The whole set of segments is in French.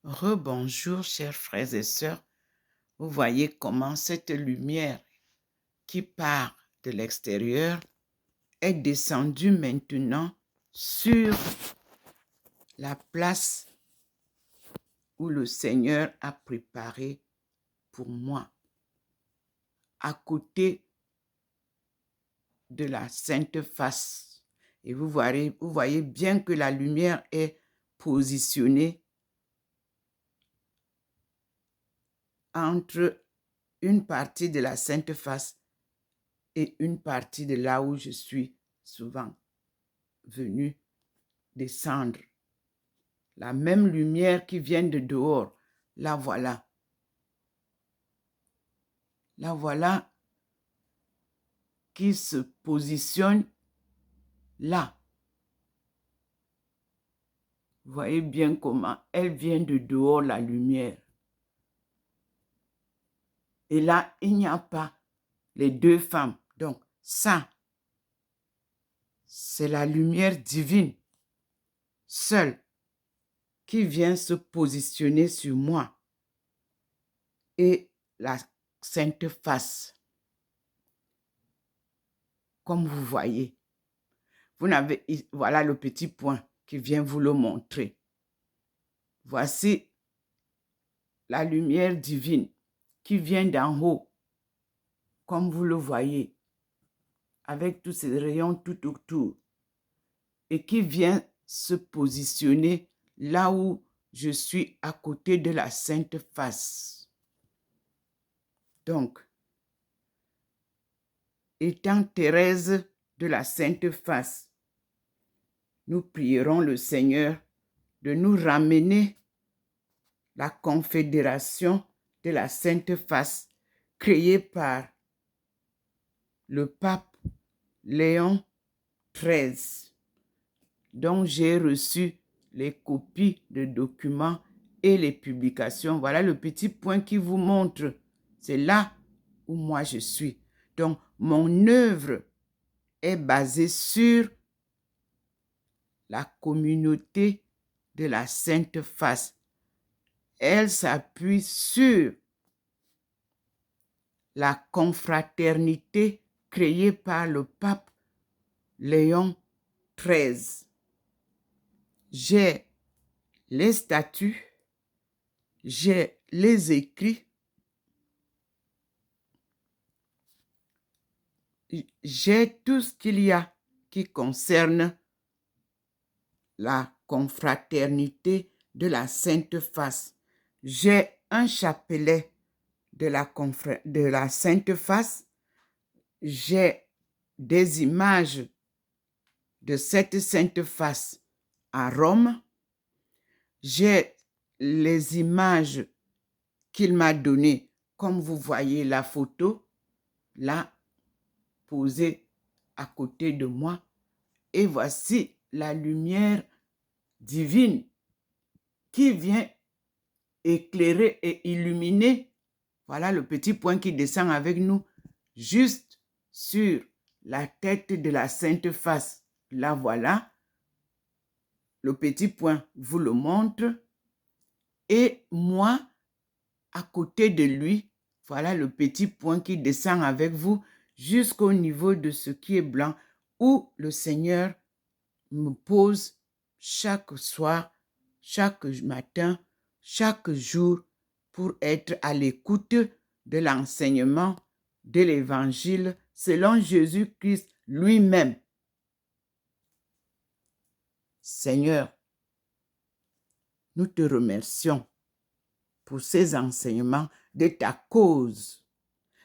Rebonjour, chers frères et sœurs. Vous voyez comment cette lumière qui part de l'extérieur est descendue maintenant sur la place où le Seigneur a préparé pour moi, à côté de la Sainte Face. Et vous voyez bien que la lumière est positionnée entre une partie de la Sainte Face et une partie de là où je suis souvent venu descendre. La même lumière qui vient de dehors, la voilà. La voilà qui se positionne là. Vous voyez bien comment elle vient de dehors, la lumière. Et là, il n'y a pas les deux femmes. Donc, ça, c'est la lumière divine seule qui vient se positionner sur moi. Et la Sainte Face. Comme vous voyez, voilà le petit point qui vient vous le montrer. Voici la lumière divine qui vient d'en haut, comme vous le voyez, avec tous ces rayons tout autour, et qui vient se positionner là où je suis à côté de la Sainte Face. Donc, étant Thérèse de la Sainte Face, nous prierons le Seigneur de nous ramener la confédération de la Sainte Face créée par le pape Léon XIII, dont j'ai reçu les copies de documents et les publications. Voilà le petit point qui vous montre. C'est là où moi je suis. Donc, mon œuvre est basée sur la communauté de la Sainte Face. Elle s'appuie sur la confraternité créée par le pape Léon XIII. J'ai les statuts, j'ai les écrits, j'ai tout ce qu'il y a qui concerne la confraternité de la Sainte Face. J'ai un chapelet de la Sainte Face. J'ai des images de cette Sainte Face à Rome. J'ai les images qu'il m'a données, comme vous voyez la photo, là, posée à côté de moi. Et voici la lumière divine qui vient éclairer et illuminer. Voilà le petit point qui descend avec nous, juste sur la tête de la Sainte Face. Là, voilà. Le petit point vous le montre. Et moi, à côté de lui, voilà le petit point qui descend avec vous jusqu'au niveau de ce qui est blanc, où le Seigneur me pose chaque soir, chaque matin, chaque jour, pour être à l'écoute de l'enseignement de l'Évangile selon Jésus-Christ lui-même. Seigneur, nous te remercions pour ces enseignements de ta cause.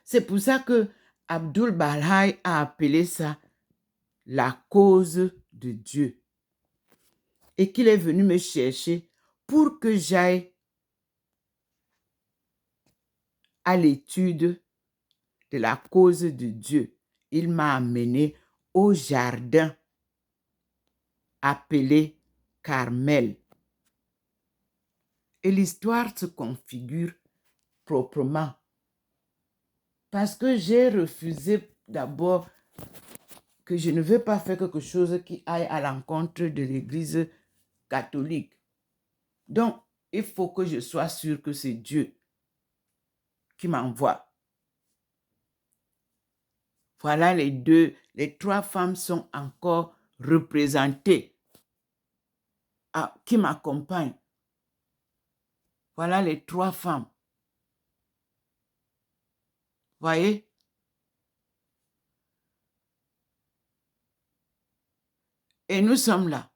C'est pour ça que Abdul Bahá'í a appelé ça la cause de Dieu. Et qu'il est venu me chercher pour que j'aille à l'étude de la cause de Dieu. Il m'a amené au jardin appelé Carmel. Et l'histoire se configure proprement. Parce que j'ai refusé d'abord que je ne veux pas faire quelque chose qui aille à l'encontre de l'Église catholique. Donc, il faut que je sois sûr que c'est Dieu qui m'envoie. Voilà les trois femmes sont encore représentées qui m'accompagnent. Voilà les trois femmes. Voyez? Et nous sommes là.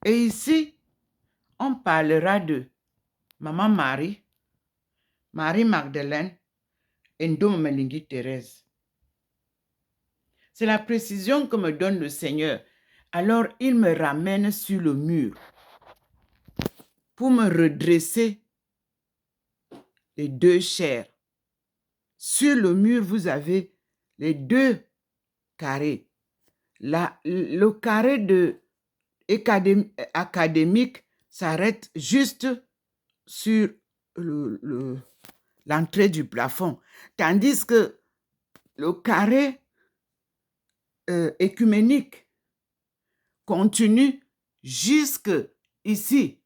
Et ici, on parlera de Maman Marie, Marie-Magdeleine et Ndomo Thérèse. C'est la précision que me donne le Seigneur. Alors, il me ramène sur le mur pour me redresser les deux chairs. Sur le mur, vous avez les deux carrés. Le carré académique s'arrête juste sur l'entrée du plafond, tandis que le carré écuménique continue jusque ici.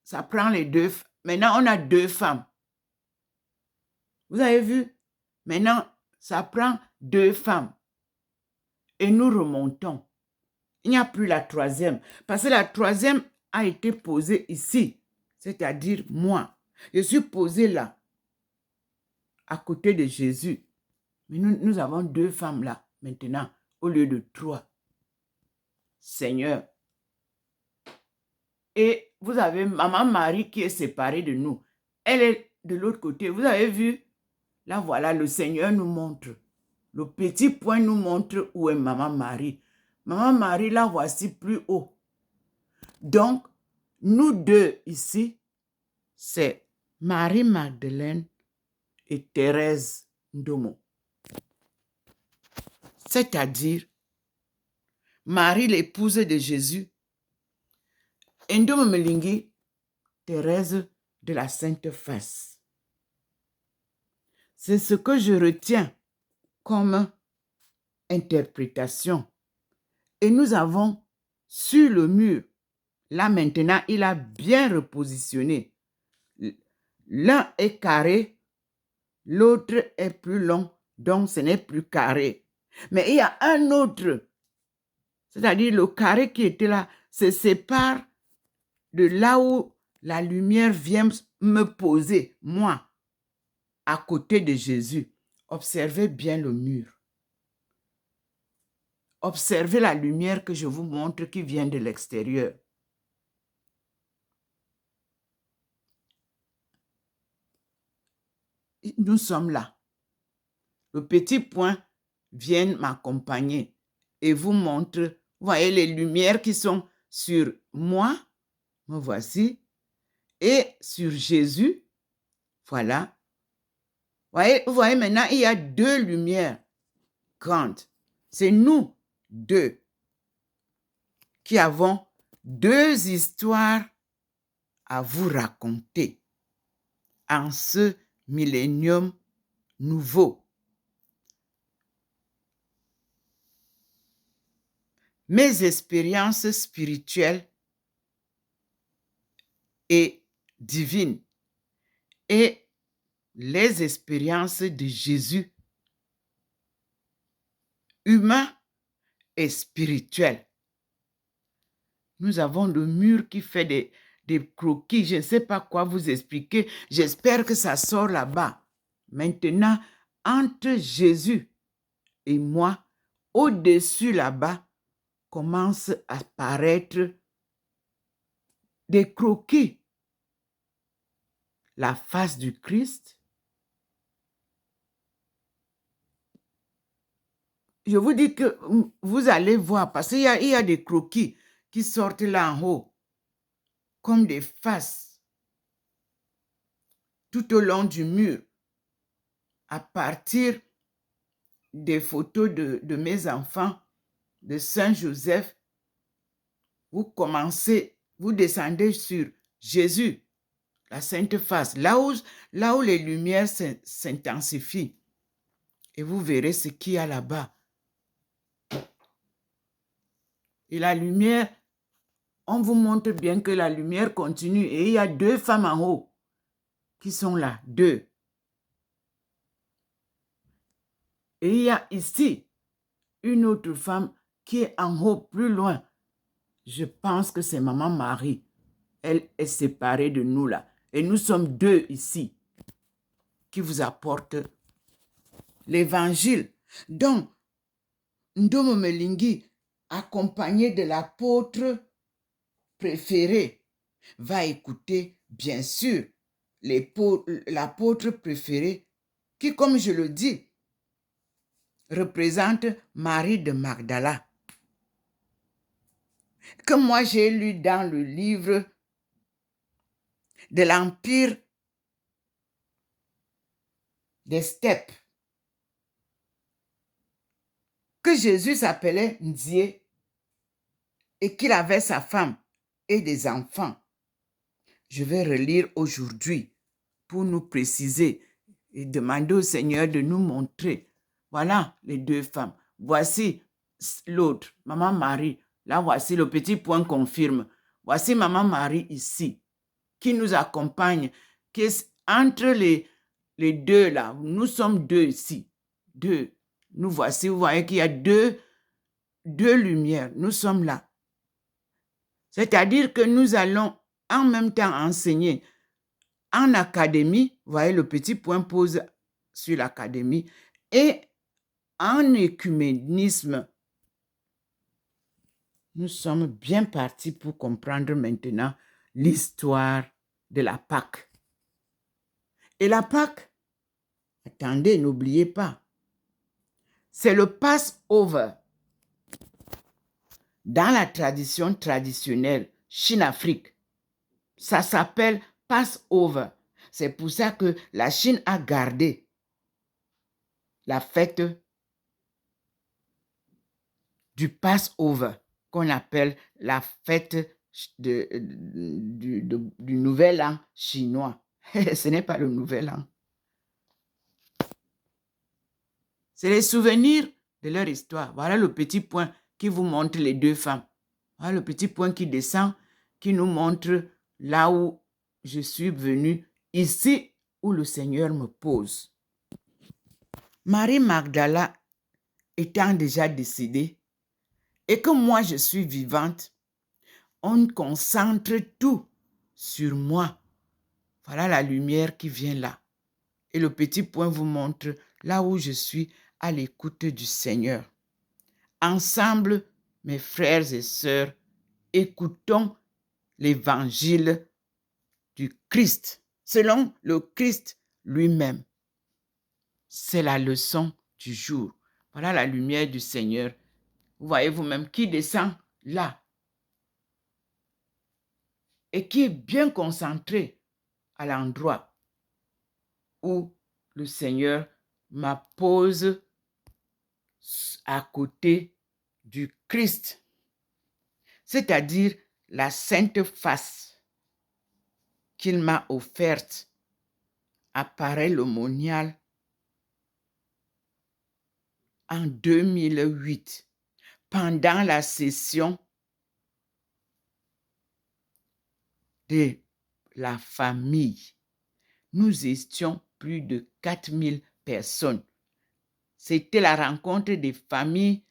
Ça prend les deux. Maintenant, on a deux femmes. Vous avez vu? Maintenant, ça prend deux femmes. Et nous remontons. Il n'y a plus la troisième. Parce que la troisième a été posée ici. C'est-à-dire moi. Je suis posée là. À côté de Jésus. Mais nous avons deux femmes là. Maintenant. Au lieu de trois. Seigneur. Et vous avez Maman Marie qui est séparée de nous. Elle est de l'autre côté. Vous avez vu? Là, voilà, le Seigneur nous montre. Le petit point nous montre où est Maman Marie. Maman Marie, la voici plus haut. Donc, nous deux ici, c'est Marie-Magdeleine et Thérèse Ndomo. C'est-à-dire, Marie, l'épouse de Jésus, et Ndomo Melingi, Thérèse de la Sainte Face. C'est ce que je retiens comme interprétation. Et nous avons sur le mur, là maintenant, il a bien repositionné. L'un est carré, l'autre est plus long, donc ce n'est plus carré. Mais il y a un autre, c'est-à-dire le carré qui était là, se sépare de là où la lumière vient me poser, moi, à côté de Jésus. Observez bien le mur. Observez la lumière que je vous montre qui vient de l'extérieur. Nous sommes là. Le petit point vient m'accompagner et vous montre, vous voyez les lumières qui sont sur moi, me voici, et sur Jésus, voilà. Vous voyez maintenant, il y a deux lumières grandes. C'est nous deux qui avons deux histoires à vous raconter en ce millénium nouveau. Mes expériences spirituelles et divines et les expériences de Jésus, humain et spirituel. Nous avons le mur qui fait des croquis. Je ne sais pas quoi vous expliquer. J'espère que ça sort là-bas. Maintenant, entre Jésus et moi, au-dessus là-bas, commencent à apparaître des croquis. La face du Christ. Je vous dis que vous allez voir, parce qu'il y a des croquis qui sortent là en haut, comme des faces, tout au long du mur, à partir des photos de mes enfants, de Saint Joseph. Vous descendez sur Jésus, la Sainte Face, là où les lumières s'intensifient. Et vous verrez ce qu'il y a là-bas. Et la lumière on vous montre bien que la lumière continue et il y a 2 femmes en haut qui sont là, 2. Et il y a ici une autre femme qui est en haut, plus loin. Je pense que c'est Maman Marie. Elle est séparée de nous là. Et nous sommes 2 ici qui vous apportent l'évangile. Donc, Ndomo Melingi, accompagné de l'apôtre préféré, va écouter, bien sûr, l'apôtre préféré qui, comme je le dis, représente Marie de Magdala, que moi j'ai lu dans le livre de l'Empire des steppes, que Jésus s'appelait Ndié et qu'il avait sa femme et des enfants. Je vais relire aujourd'hui pour nous préciser et demander au Seigneur de nous montrer. Voilà les 2 femmes. Voici l'autre, Maman Marie. Là, voici le petit point confirme. Voici Maman Marie ici, qui nous accompagne, qui est entre les 2 là. Nous sommes 2 ici. 2. Nous voici, vous voyez qu'il y a deux lumières. Nous sommes là. C'est-à-dire que nous allons en même temps enseigner en académie, vous voyez le petit point pose sur l'académie, et en écuménisme. Nous sommes bien partis pour comprendre maintenant l'histoire de la Pâque. Et la Pâque, attendez, n'oubliez pas, c'est le Passover. Dans la tradition traditionnelle Chine-Afrique, ça s'appelle Passover. C'est pour ça que la Chine a gardé la fête du Passover, qu'on appelle la fête du Nouvel An chinois. Ce n'est pas le Nouvel An. C'est les souvenirs de leur histoire. Voilà le petit point qui vous montre les 2 femmes. Voilà le petit point qui descend, qui nous montre là où je suis venue, ici où le Seigneur me pose. Marie Magdala étant déjà décédée et que moi je suis vivante, on concentre tout sur moi. Voilà la lumière qui vient là. Et le petit point vous montre là où je suis à l'écoute du Seigneur. Ensemble, mes frères et sœurs, écoutons l'évangile du Christ, selon le Christ lui-même. C'est la leçon du jour. Voilà la lumière du Seigneur. Vous voyez vous-même qui descend là et qui est bien concentré à l'endroit où le Seigneur m'appose à côté du Christ, c'est-à-dire la sainte face qu'il m'a offerte apparaît le monial en 2008, pendant la session de la famille. Nous étions plus de 4000 personnes. C'était la rencontre des familles,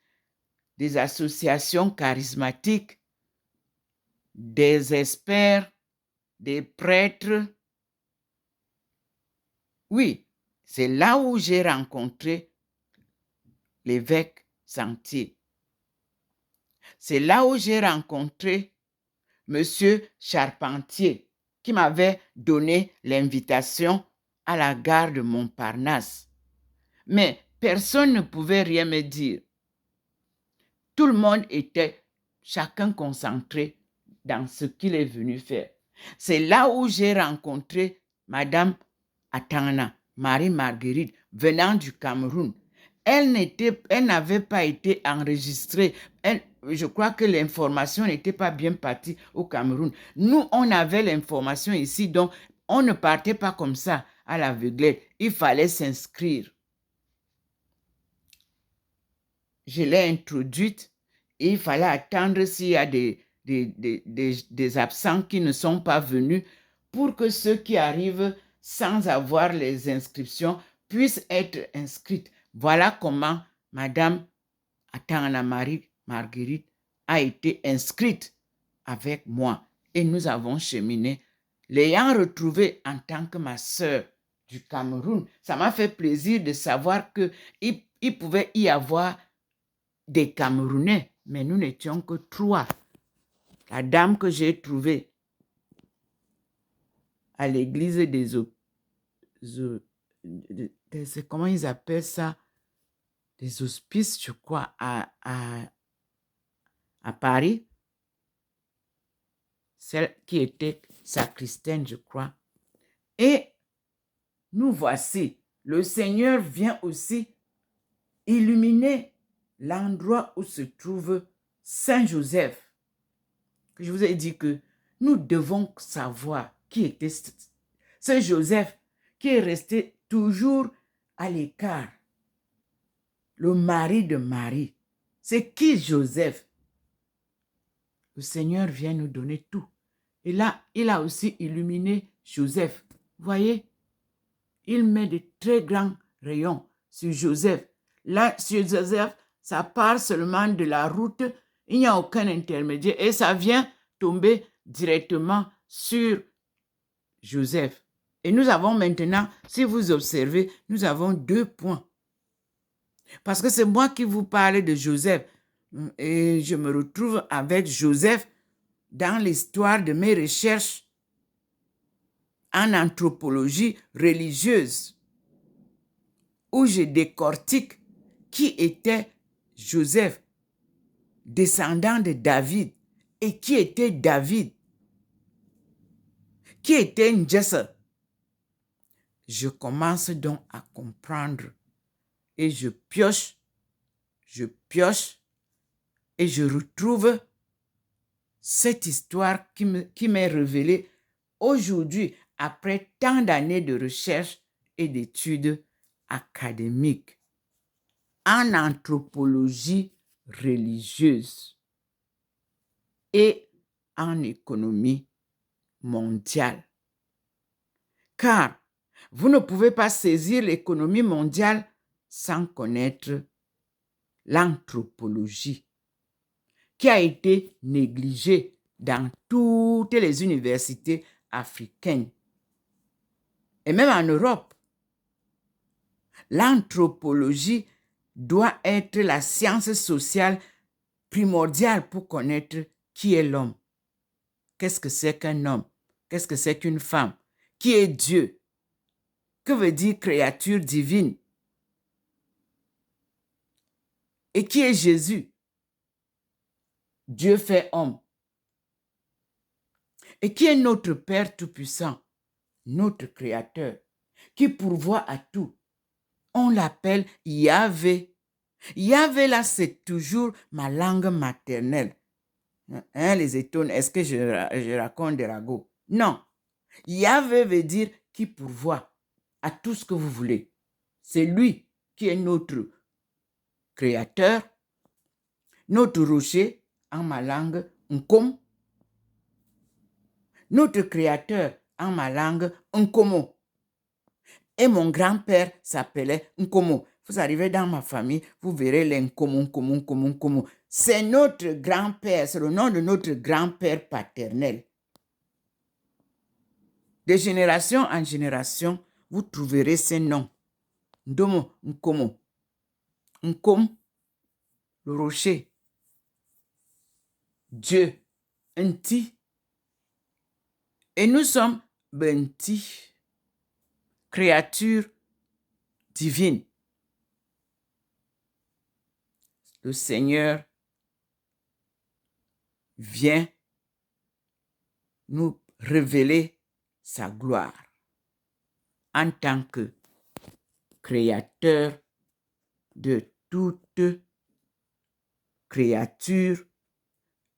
des associations charismatiques, des experts, des prêtres. Oui, c'est là où j'ai rencontré l'évêque Sentier. C'est là où j'ai rencontré Monsieur Charpentier, qui m'avait donné l'invitation à la gare de Montparnasse. Mais personne ne pouvait rien me dire. Tout le monde était chacun concentré dans ce qu'il est venu faire. C'est là où j'ai rencontré Madame Atana, Marie-Marguerite, venant du Cameroun. Elle n'avait pas été enregistrée. Je crois que l'information n'était pas bien partie au Cameroun. Nous, on avait l'information ici, donc on ne partait pas comme ça à l'aveuglette. Il fallait s'inscrire. Je l'ai introduite et il fallait attendre s'il y a des des absents qui ne sont pas venus pour que ceux qui arrivent sans avoir les inscriptions puissent être inscrits. Voilà comment Madame Atangana Marie Marguerite a été inscrite avec moi et nous avons cheminé. L'ayant retrouvée en tant que ma sœur du Cameroun, ça m'a fait plaisir de savoir qu'il pouvait y avoir des Camerounais, mais nous n'étions que 3. La dame que j'ai trouvée à l'église comment ils appellent ça? Des hospices, je crois, à Paris. Celle qui était sacristaine, je crois. Et nous voici. Le Seigneur vient aussi illuminer l'endroit où se trouve Saint-Joseph. Je vous ai dit que nous devons savoir qui était ce Joseph qui est resté toujours à l'écart. Le mari de Marie. C'est qui Joseph? Le Seigneur vient nous donner tout. Et là, il a aussi illuminé Joseph. Vous voyez? Il met de très grands rayons sur Joseph. Là, sur Joseph, ça part seulement de la route. Il n'y a aucun intermédiaire. Et ça vient tomber directement sur Joseph. Et nous avons maintenant, si vous observez, nous avons 2 points. Parce que c'est moi qui vous parle de Joseph. Et je me retrouve avec Joseph dans l'histoire de mes recherches en anthropologie religieuse, où je décortique qui était Joseph, descendant de David, et qui était David, qui était Njessa. Je commence donc à comprendre et je pioche, et je retrouve cette histoire qui m'est révélée aujourd'hui après tant d'années de recherche et d'études académiques en anthropologie religieuse et en économie mondiale. Car vous ne pouvez pas saisir l'économie mondiale sans connaître l'anthropologie, qui a été négligée dans toutes les universités africaines. Et même en Europe, l'anthropologie doit être la science sociale primordiale pour connaître qui est l'homme. Qu'est-ce que c'est qu'un homme? Qu'est-ce que c'est qu'une femme? Qui est Dieu? Que veut dire créature divine? Et qui est Jésus? Dieu fait homme. Et qui est notre Père Tout-Puissant? Notre Créateur, qui pourvoit à tout. On l'appelle Yahvé. Yahvé, là, c'est toujours ma langue maternelle. Hein, les étonnes, est-ce que je raconte des ragots? Non. Yahvé veut dire qui pourvoit à tout ce que vous voulez. C'est lui qui est notre Créateur, notre rocher, en ma langue, Nkom. Notre Créateur, en ma langue, Nkomo. Et mon grand-père s'appelait Nkomo. Vous arrivez dans ma famille, vous verrez les Nkomo. C'est notre grand-père, c'est le nom de notre grand-père paternel. De génération en génération, vous trouverez ces noms. Ndomo, Nkomo. Nkom, le rocher. Dieu, Nti. Et nous sommes Benti, créature divine. Le Seigneur vient nous révéler sa gloire en tant que créateur de toute créature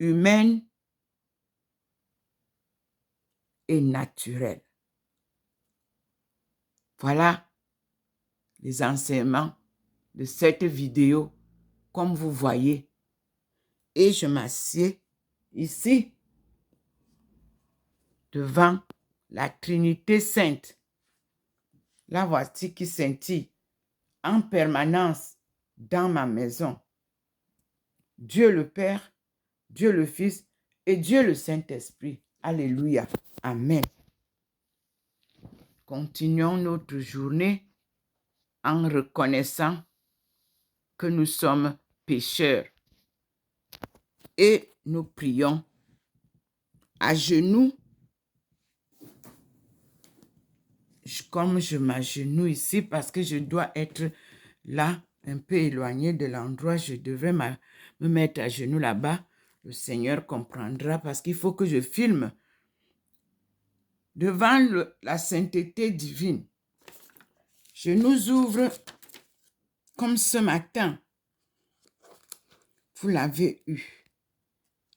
humaine et naturelle. Voilà les enseignements de cette vidéo, comme vous voyez. Et je m'assieds ici, devant la Trinité sainte. La voici qui scintille en permanence dans ma maison. Dieu le Père, Dieu le Fils et Dieu le Saint-Esprit. Alléluia. Amen. Continuons notre journée en reconnaissant que nous sommes pécheurs. Et nous prions à genoux. Comme je m'agenouille ici parce que je dois être là, un peu éloigné de l'endroit, je devrais me mettre à genoux là-bas. Le Seigneur comprendra parce qu'il faut que je filme devant la sainteté divine. Je nous ouvre comme ce matin. Vous l'avez eu.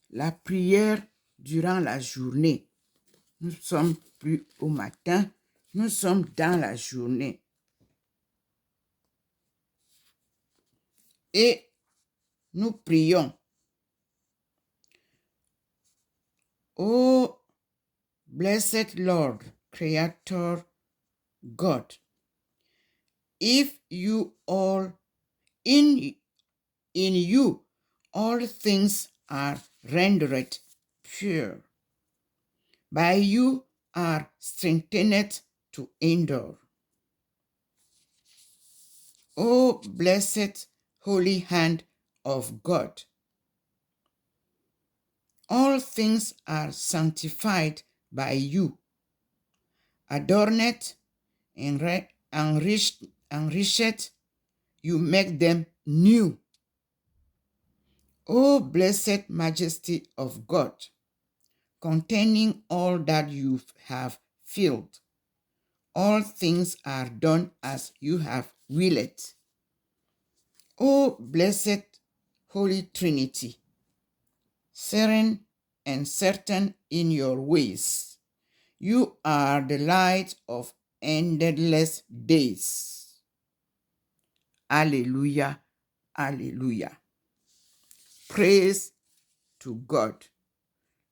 La prière durant la journée. Nous ne sommes plus au matin, nous sommes dans la journée. Et nous prions. Oh, blessed Lord, Creator God, if you all in you all things are rendered pure, by you are strengthened to endure. O blessed holy hand of God, all things are sanctified by you, adorned, enriched, you make them new. O blessed majesty of God, containing all that you have filled, all things are done as you have willed. O blessed Holy Trinity, serene and certain in your ways, you are the light of endless days. Alleluia, alleluia. Praise to God,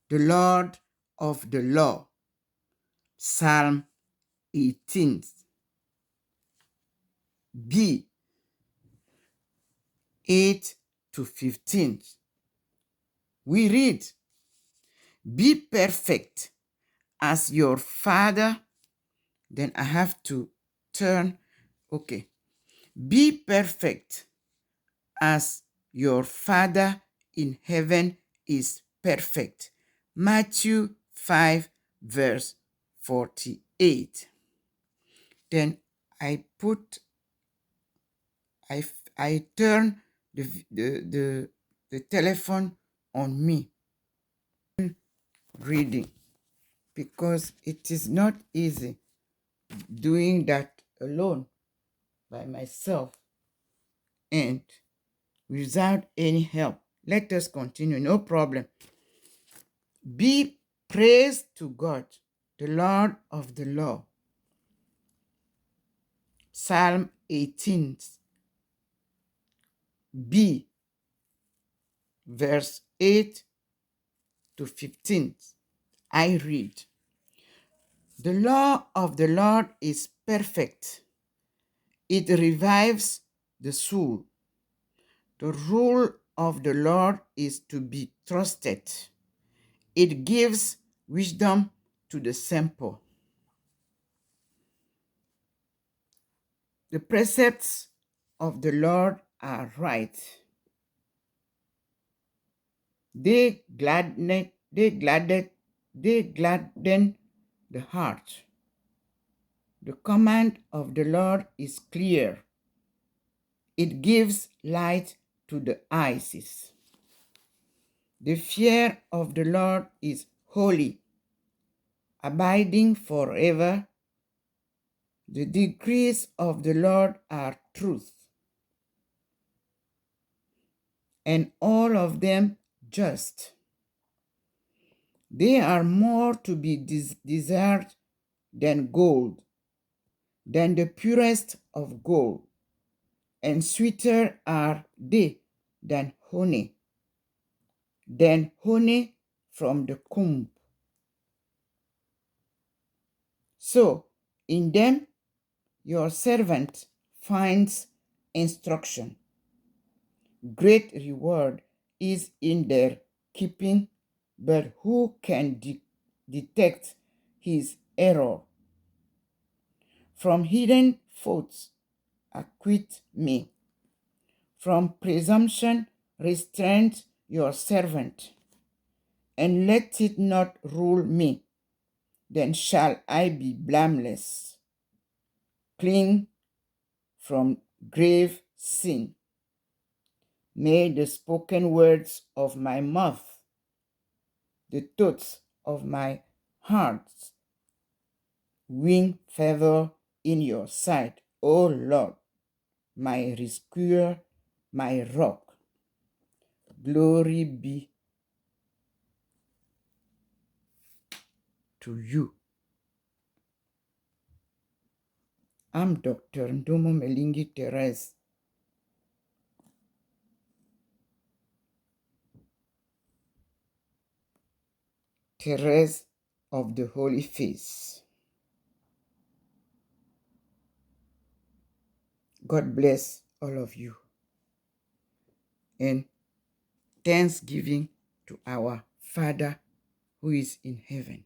the Lord of the law. Psalm 18. B. 8 to 15. We read, be perfect as your Father. Then I have to turn. Okay. Be perfect as your Father in heaven is perfect. Matthew 5, verse 48. Then I turn the telephone on me reading, because it is not easy doing that alone by myself and without any help. Let us continue, no problem. Be praised to God, the Lord of the law. Psalm 18, B, verse 8 to 15. I read, the law of the Lord is perfect. It revives the soul. The rule of the Lord is to be trusted. It gives wisdom to the simple. The precepts of the Lord are right. They gladden the heart. The command of the Lord is clear. It gives light to the eyes. The fear of the Lord is holy, abiding forever. The decrees of the Lord are truth, and all of them just. They are more to be desired than gold, than the purest of gold, and sweeter are they than honey from the comb. So in them your servant finds instruction. Great reward is in their keeping, but who can detect his error? From hidden faults, acquit me. From presumption, restrain your servant, and let it not rule me. Then shall I be blameless, clean from grave sin. May the spoken words of my mouth, the thoughts of my heart, win favor in your sight, O Lord, my rescuer, my rock. Glory be to you. I'm Dr. Ndomo Melingi Therese. Therese of the Holy Face. God bless all of you. And thanksgiving to our Father who is in heaven.